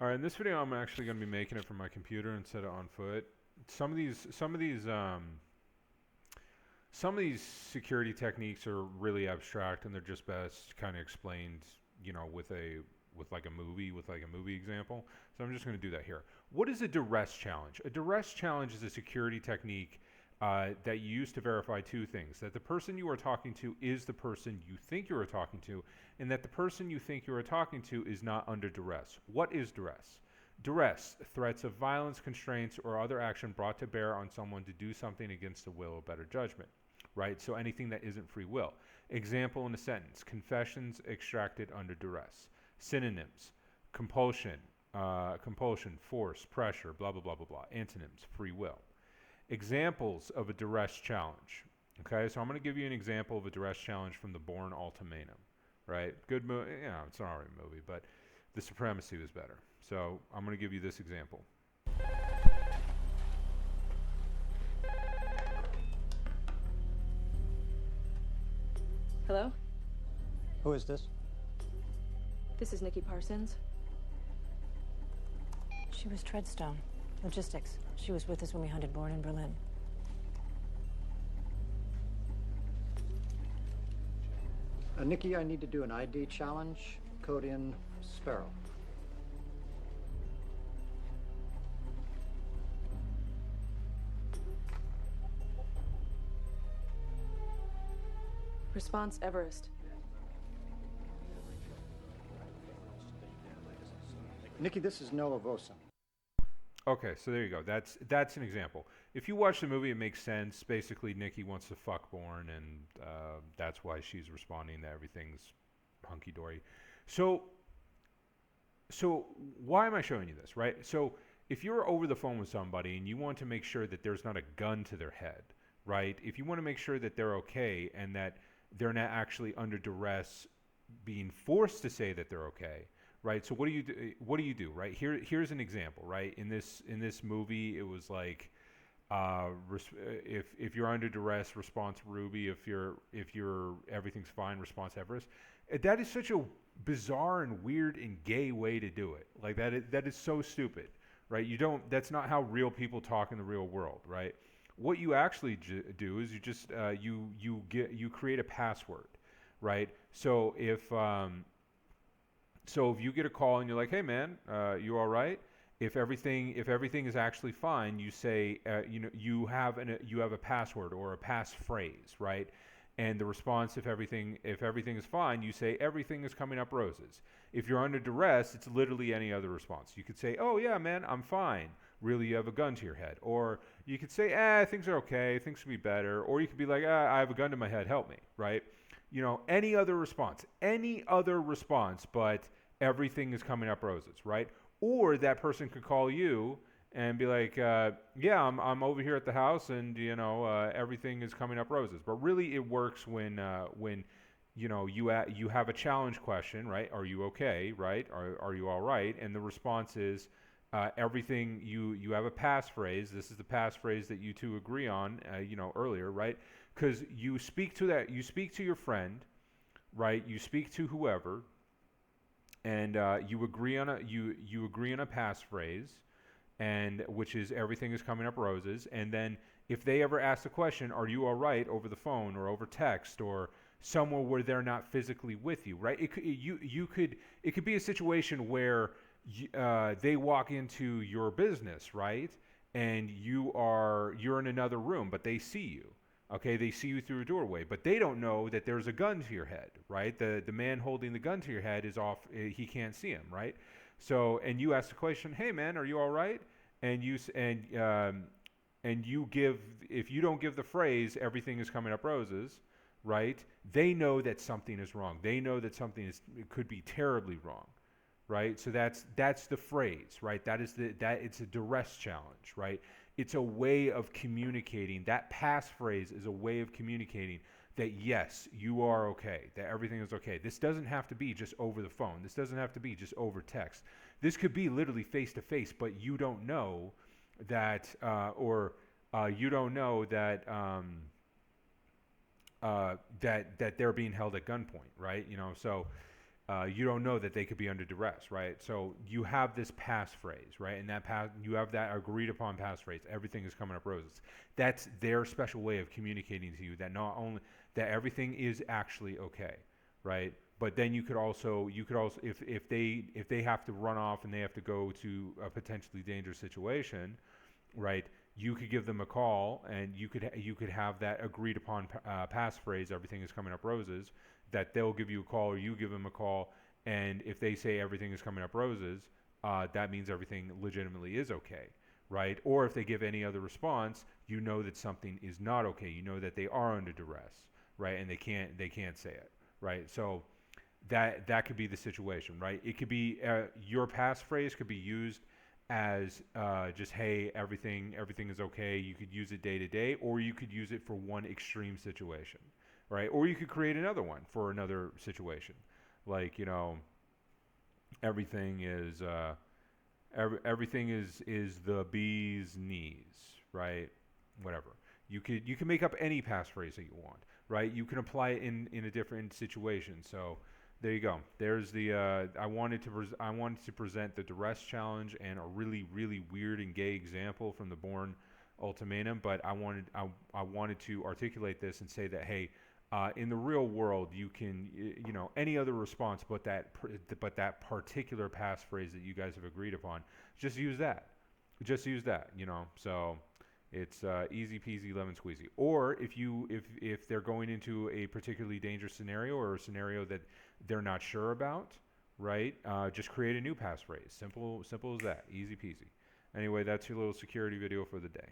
All right, in this video, I'm actually going to be making it from my computer instead of on foot. Some of these, some of these, some of these security techniques are really abstract, and they're just best kind of explained, with like a movie example. So I'm just going to do that here. What is a duress challenge? A duress challenge is a security technique that you use to verify two things: that the person you are talking to is the person you think you are talking to, and that the person you think you are talking to is not under duress. What is duress? Duress, threats of violence, constraints, or other action brought to bear on someone to do something against the will or better judgment, right? So anything that isn't free will. Example in a sentence: confessions extracted under duress. Synonyms: compulsion, force, pressure, blah, blah, blah, blah, blah. Antonyms: free will. Examples of a duress challenge. Okay, so I'm going to give you an example of a duress challenge from the Bourne Ultimatum, right? Good movie. Yeah, it's an alright movie, but The Supremacy was better. So I'm going to give you this example. Hello? Who is this? This is Nikki Parsons. She was Treadstone. Logistics. She was with us when we hunted Bourne in Berlin. Nikki, I need to do an ID challenge. Code in Sparrow. Response Everest. Nikki, this is Noah Vosa. Okay, so there you go. That's an example. If you watch the movie, it makes sense. Basically, Nikki wants to fuck Bourne, and that's why she's responding that everything's hunky dory. So why am I showing you this, right? So if you're over the phone with somebody and you want to make sure that there's not a gun to their head, right? If you want to make sure that they're okay and that they're not actually under duress, being forced to say that they're okay, right? So what do you do? What do you do, right? Here's an example, right? In this movie, it was like, if you're under duress, response Ruby. If you're everything's fine, response Everest. That is such a bizarre and weird and gay way to do it. Like that is so stupid, right? You don't. That's not how real people talk in the real world, right? What you actually do is you just you create a password, right? So if you get a call and you're like, "Hey man, you all right?" If everything is actually fine, you say, you have a password or a passphrase, right? And the response, if everything is fine, you say everything is coming up roses. If you're under duress, it's literally any other response. You could say, "Oh yeah, man, I'm fine." Really, you have a gun to your head. Or you could say, things are okay, things could be better. Or you could be like, I have a gun to my head, help me, right? Any other response, but everything is coming up roses, right? Or that person could call you and be like, yeah, I'm over here at the house, and everything is coming up roses. But really, it works when you have a challenge question, right? Are you okay, right? Are you all right? And the response is, everything. You have a passphrase. This is the passphrase that you two agree on, earlier, right? Because you speak to your friend, right? You speak to whoever, and you agree on a passphrase, and which is everything is coming up roses. And then if they ever ask the question, "Are you all right?" over the phone or over text or somewhere where they're not physically with you, right? It could be a situation where they walk into your business, right? And you're in another room, but they see you. Okay, they see you through a doorway, but they don't know that there's a gun to your head, right? The man holding the gun to your head is off; he can't see him, right? So, and you ask the question, "Hey, man, are you all right?" And you give, if you don't give the phrase "everything is coming up roses," right? They know that something is wrong. They know that it could be terribly wrong, right? So that's the phrase, right? That it's a duress challenge, right? It's a way of communicating. That passphrase is a way of communicating that yes, you are okay, that everything is okay. This doesn't have to be just over the phone. This doesn't have to be just over text. This could be literally face to face, but you don't know that, you don't know that that they're being held at gunpoint, right? So you don't know that they could be under duress, right? So you have this passphrase, right? And that you have that agreed upon passphrase. Everything is coming up roses. That's their special way of communicating to you that not only that everything is actually okay, right? But then you could also if they have to run off and they have to go to a potentially dangerous situation, right? You could give them a call, and you could have that agreed upon passphrase. Everything is coming up roses. That they'll give you a call, or you give them a call, and if they say everything is coming up roses, that means everything legitimately is okay, right? Or if they give any other response, you know that something is not okay. You know that they are under duress, right? And they can't say it, right? So that could be the situation, right? It could be your passphrase could be used as just hey, everything is okay. You could use it day to day, or you could use it for one extreme situation, right? Or you could create another one for another situation, like everything is everything is the bee's knees, right? Whatever. You can make up any passphrase that you want, right? You can apply it in a different situation. So there you go. There's the I wanted to present the duress challenge and a really weird and gay example from the Bourne Ultimatum, but I wanted to articulate this and say that hey, in the real world, you can any other response but that particular passphrase that you guys have agreed upon, just use that. So it's easy peasy lemon squeezy. Or if they're going into a particularly dangerous scenario or a scenario that they're not sure about, right? Just create a new passphrase. Simple as that. Easy peasy. Anyway, that's your little security video for the day.